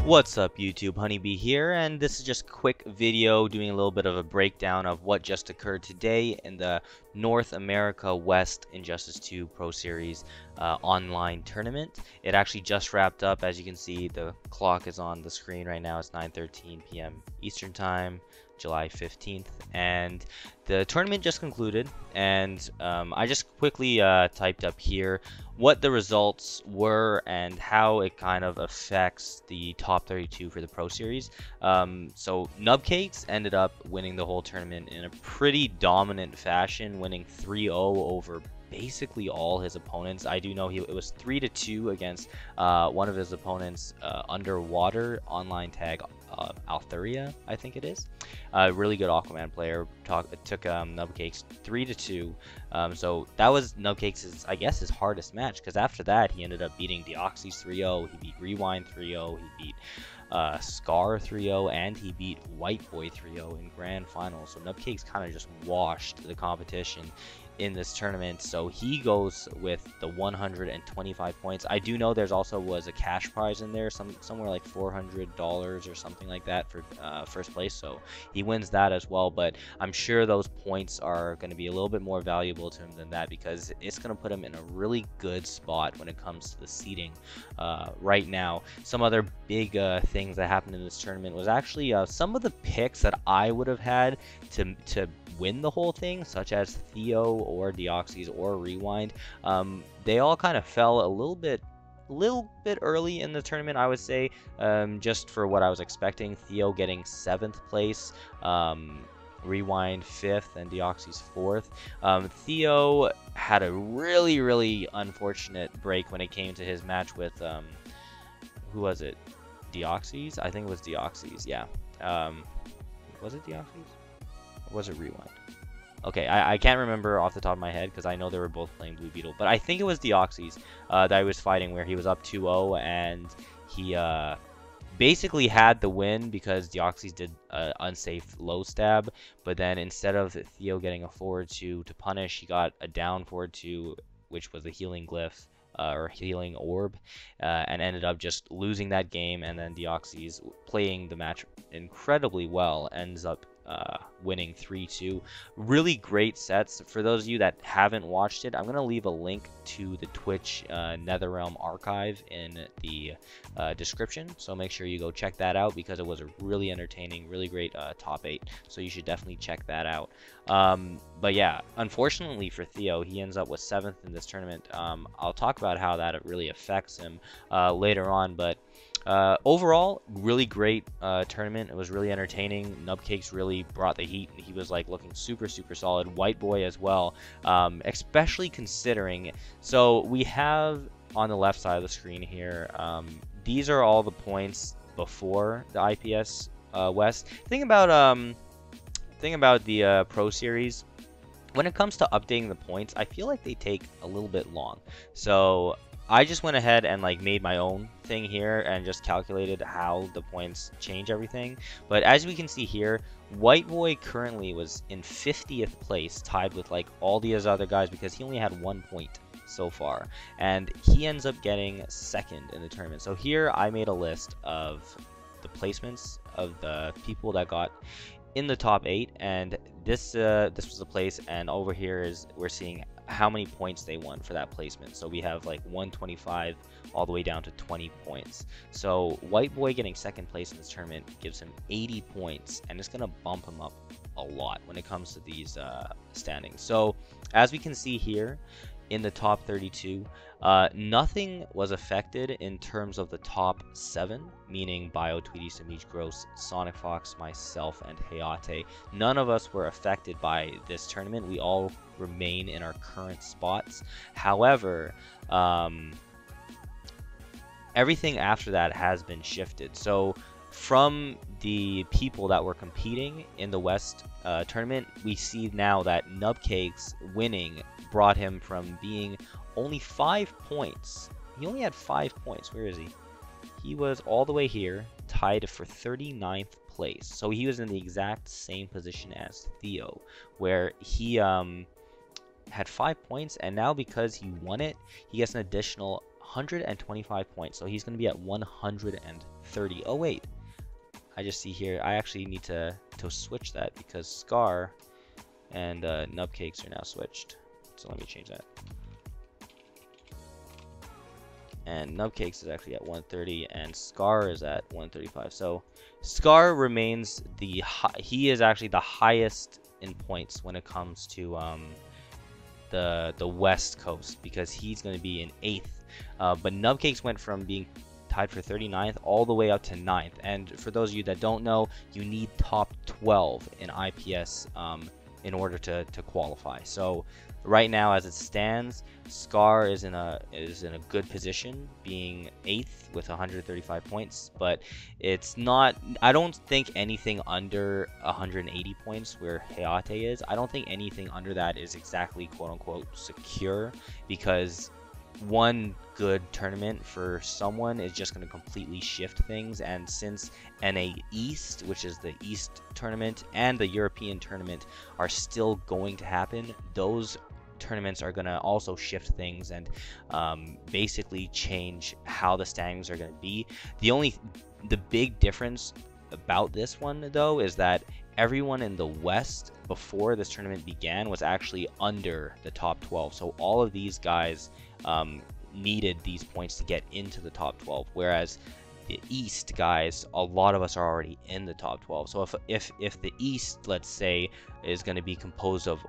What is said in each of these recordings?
What's up YouTube, Honeybee here, and this is just a quick video doing a little bit of a breakdown of what just occurred today in the North America West Injustice 2 Pro Series online tournament. It actually just wrapped up. As you can see, the clock is on the screen right now. It's 9:13 p.m. Eastern Time, July 15th, and the tournament just concluded, and I just quickly typed up here what the results were and how it kind of affects the top 32 for the Pro Series. So Nubcakes ended up winning the whole tournament in a pretty dominant fashion, winning 3-0 over basically all his opponents. I do know it was 3-2 against one of his opponents, underwater online tag Althuria, I think it is. Really good Aquaman player. Took Nubcakes 3-2. So that was Nubcakes' I guess his hardest match, because after that he ended up beating Deoxys 3-0. He beat Rewind 3-0. He beat Scar 3-0, and he beat White Boy 3-0 in grand finals. So Nubcakes kind of just washed the competition in this tournament, so he goes with the 125 points. I do know there's also was a cash prize in there, somewhere like $400 or something like that for first place, so he wins that as well. But I'm sure those points are going to be a little bit more valuable to him than that, because it's going to put him in a really good spot when it comes to the seeding right now. Some other big things that happened in this tournament was actually some of the picks that I would have had to win the whole thing, such as Theo or Deoxys or Rewind. They all kind of fell a little bit early in the tournament, I would say, just for what I was expecting. Theo getting 7th place, Rewind 5th, and Deoxys 4th. Theo had a really unfortunate break when it came to his match with who was it? Deoxys? I think it was Deoxys, yeah. Was it Deoxys? Or was it Rewind? Okay, I can't remember off the top of my head, because I know they were both playing Blue Beetle, but I think it was Deoxys that I was fighting, where he was up 2-0, and he basically had the win because Deoxys did an unsafe low stab, but then instead of Theo getting a forward 2 to punish, he got a down forward 2, which was a healing glyph. Or healing orb, and ended up just losing that game. And then Deoxys, playing the match incredibly well, ends up winning 3-2. Really great sets. For those of you that haven't watched it, I'm going to leave a link to the Twitch NetherRealm archive in the description, so make sure you go check that out, because it was a really entertaining, really great top 8, so you should definitely check that out. But yeah, unfortunately for Theo, he ends up with 7th in this tournament. I'll talk about how that really affects him later on, but overall, really great tournament. It was really entertaining. Nubcakes really brought the heat. He was like looking super solid. White Boy as well, especially considering. So we have on the left side of the screen here, these are all the points before the IPS West. Thing about the Pro Series, when it comes to updating the points, I feel like they take a little bit long. So I just went ahead and like made my own thing here and just calculated how the points change everything. But as we can see here, White Boy currently was in 50th place, tied with like all these other guys, because he only had 1 point so far, and he ends up getting 2nd in the tournament. So here I made a list of the placements of the people that got in the top 8, and this was the place, and over here is we're seeing how many points they won for that placement. So we have like 125 all the way down to 20 points. So White Boy getting 2nd place in this tournament gives him 80 points, and it's gonna bump him up a lot when it comes to these standings. So as we can see here in the top 32, nothing was affected in terms of the top 7, meaning Bio, Tweety, Samij, Gross, Sonic Fox, myself, and Hayate. None of us were affected by this tournament. We all remain in our current spots. However, everything after that has been shifted. So from the people that were competing in the West tournament, we see now that Nubcakes winning brought him from being only 5 points. He only had 5 points. Where is he? He was all the way here, tied for 39th place. So he was in the exact same position as Theo, where he had 5 points, and now because he won it, he gets an additional 125 points. So he's going to be at 130. Oh, wait. I just see here, I actually need to switch that because Scar and Nubcakes are now switched. So let me change that. And Nubcakes is actually at 130 and Scar is at 135. So Scar remains he is actually the highest in points when it comes to the West Coast, because he's going to be in 8th. But Nubcakes went from being tied for 39th all the way up to 9th. And for those of you that don't know, you need top 12 in IPS in order to qualify. So right now, as it stands, Scar is in a good position, being 8th with 135 points. But it's not. I don't think anything under 180 points, where Hayate is. I don't think anything under that is exactly quote unquote secure, because one good tournament for someone is just going to completely shift things. And since NA East, which is the East tournament, and the European tournament are still going to happen, those tournaments are going to also shift things and basically change how the standings are going to be. The big difference about this one, though, is that everyone in the West before this tournament began was actually under the top 12. So all of these guys needed these points to get into the top 12, whereas the East guys, a lot of us are already in the top 12. So if the East, let's say, is going to be composed of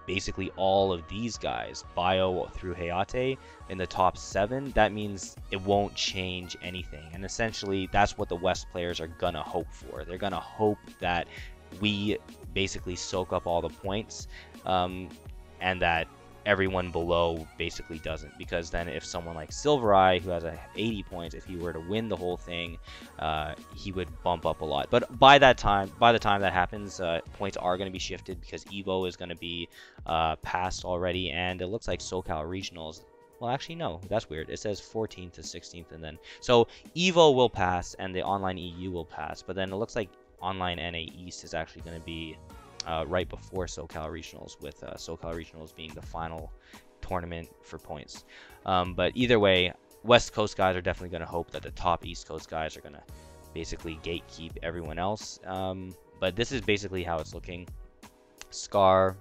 basically all of these guys, Bio through Hayate, in the top 7, that means it won't change anything. And essentially, that's what the West players are gonna hope for. They're gonna hope that we basically soak up all the points, and that everyone below basically doesn't, because then if someone like Silvereye, who has 80 points, if he were to win the whole thing, he would bump up a lot. But by the time that happens, points are going to be shifted, because Evo is going to be passed already, and it looks like SoCal Regionals. Well, actually, no, that's weird. It says 14th to 16th, and then so Evo will pass and the Online EU will pass, but then it looks like Online NA East is actually going to be right before SoCal Regionals, with SoCal Regionals being the final tournament for points. But either way, West Coast guys are definitely going to hope that the top East Coast guys are going to basically gatekeep everyone else. But this is basically how it's looking. Scar,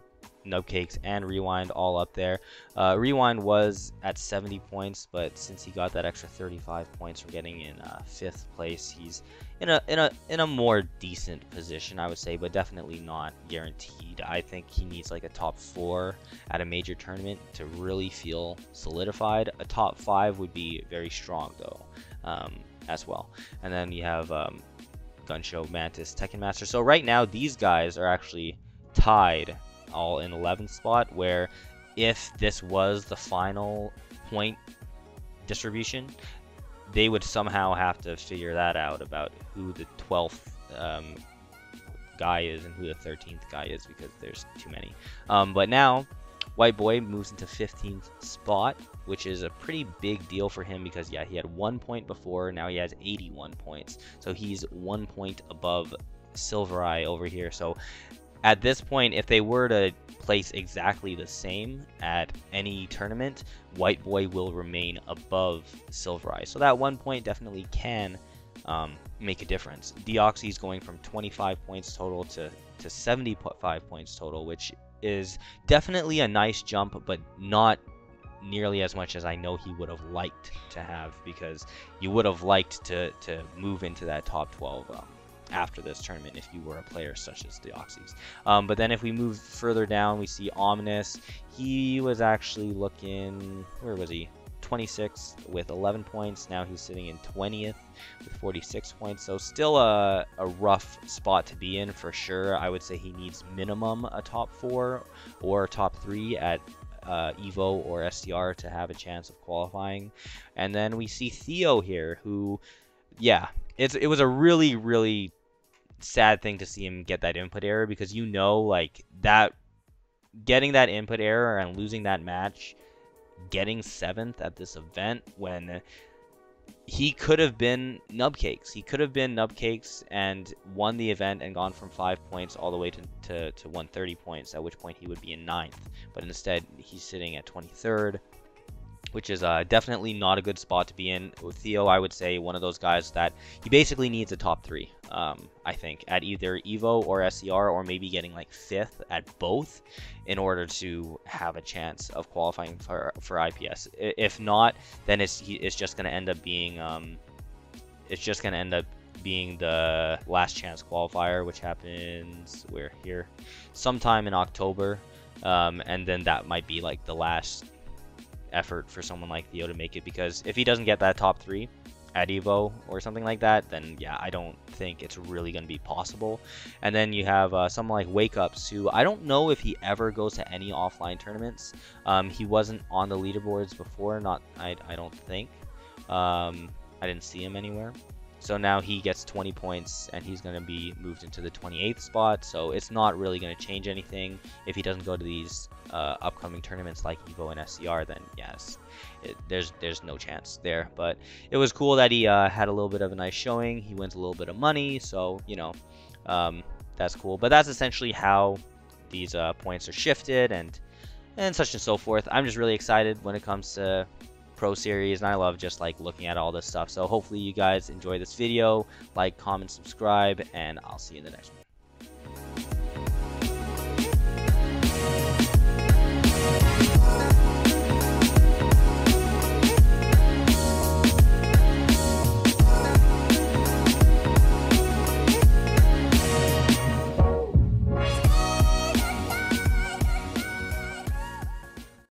Nubcakes, and Rewind all up there. Rewind was at 70 points, but since he got that extra 35 points from getting in 5th place, he's in a more decent position, I would say, but definitely not guaranteed. I think he needs like a top 4 at a major tournament to really feel solidified. A top 5 would be very strong, though, as well. And then you have Gunshow, Mantis, Tekken Master. So right now, these guys are actually tied all in 11th spot, where if this was the final point distribution, they would somehow have to figure that out about who the 12th guy is and who the 13th guy is, because there's too many. But now White Boy moves into 15th spot, which is a pretty big deal for him, because yeah, he had 1 point before, now he has 81 points, so he's 1 point above Silvereye over here. So at this point, if they were to place exactly the same at any tournament, White Boy will remain above Silvereye. So that 1 point definitely can make a difference. Deoxy's going from 25 points total to 75 points total, which is definitely a nice jump, but not nearly as much as I know he would have liked to have, because you would have liked to move into that top 12 after this tournament if you were a player such as Deoxys. But then if we move further down, we see Ominous. He was actually looking, where was he? 26th with 11 points. Now he's sitting in 20th with 46 points. So still a rough spot to be in for sure. I would say he needs minimum a top 4 or top 3 at Evo or SDR to have a chance of qualifying. And then we see Theo here, who, yeah, it was a really, really sad thing to see him get that input error, because you know, like, that getting that input error and losing that match, getting 7th at this event, when he could have been Nubcakes. He could have been Nubcakes and won the event and gone from 5 points all the way to 130 points, at which point he would be in 9th. But instead, he's sitting at 23rd which is definitely not a good spot to be in. With Theo, I would say one of those guys that he basically needs a top 3, I think, at either Evo or SCR, or maybe getting like 5th at both in order to have a chance of qualifying for IPS. If not, then it's just going to end up being the last chance qualifier, which happens sometime in October, and then that might be like the last effort for someone like Theo to make it, because if he doesn't get that top 3 at Evo or something like that, then yeah, I don't think it's really going to be possible. And then you have someone like Wake Ups, who I don't know if he ever goes to any offline tournaments. He wasn't on the leaderboards before, I don't think. I didn't see him anywhere. So now he gets 20 points, and he's going to be moved into the 28th spot. So it's not really going to change anything if he doesn't go to these upcoming tournaments like Evo and SCR. Then yes, there's no chance there. But it was cool that he had a little bit of a nice showing. He wins a little bit of money, so you know, that's cool. But that's essentially how these points are shifted and such and so forth. I'm just really excited when it comes to Pro Series, and I love just like looking at all this stuff. So hopefully you guys enjoy this video. Like, comment, subscribe, and I'll see you in the next one.